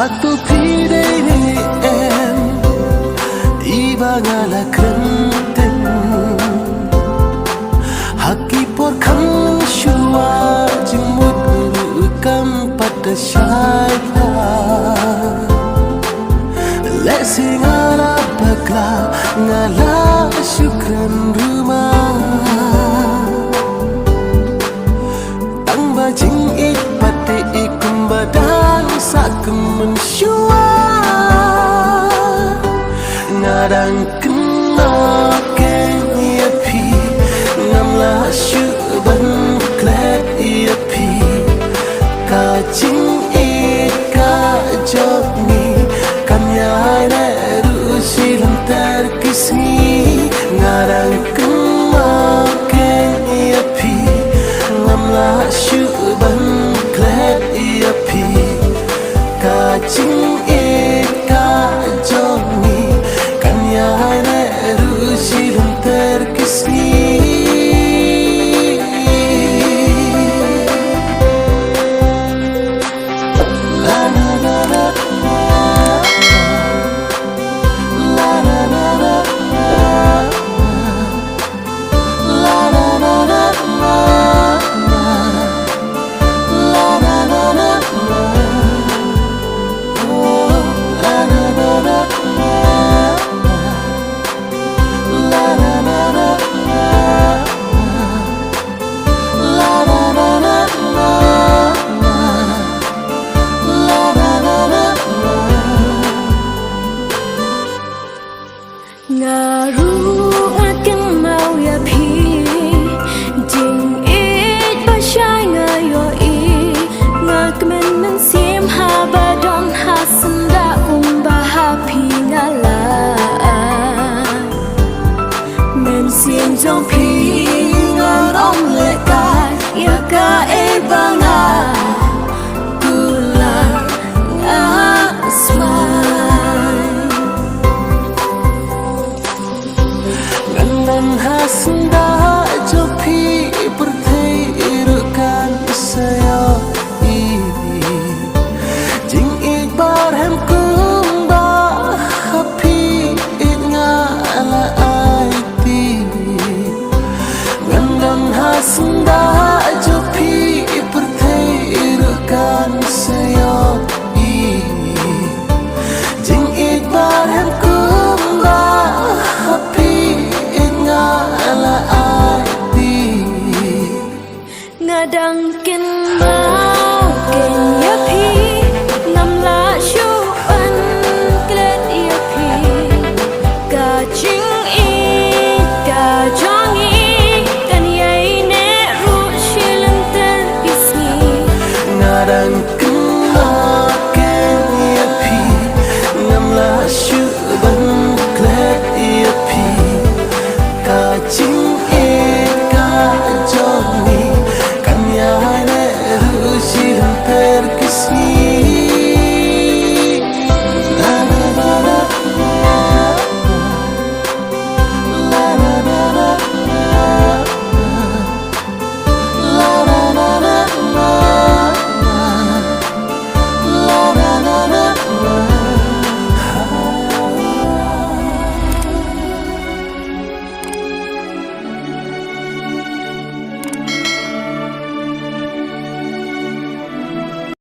Aku pidai ni em Iba ngala krenten Haki por kham shua Jimut kam pada syaiha Lesi ngala bagla Ngala syukran rumah Tang bajing ik pati ikum badan Sakum mensyua Ngadang kena kenya pi Ngamla syuban klek ia pi Kajing ika jogni Kanyai neru silam terkisni Ngadang kena kenya pi Ngamla syuban klek ia pi Kajing ika jogni Kanyai neru silam terkisni Ngaru akan mau ya pi Jing it basyai ngayo i Ngakmen men sim habadon hasenda bahapi ngala Men sim jong pi ngan om lekai Ya ka e banga Gula ngasmai Ngan hasenda jopi pertirukan saya Jing ikbar hem kumba happy ngala aiti Ngan hasenda jopi pertirukan saya Jing ikbar hem kumba happy ngala aiti Ngadangkin mau kenya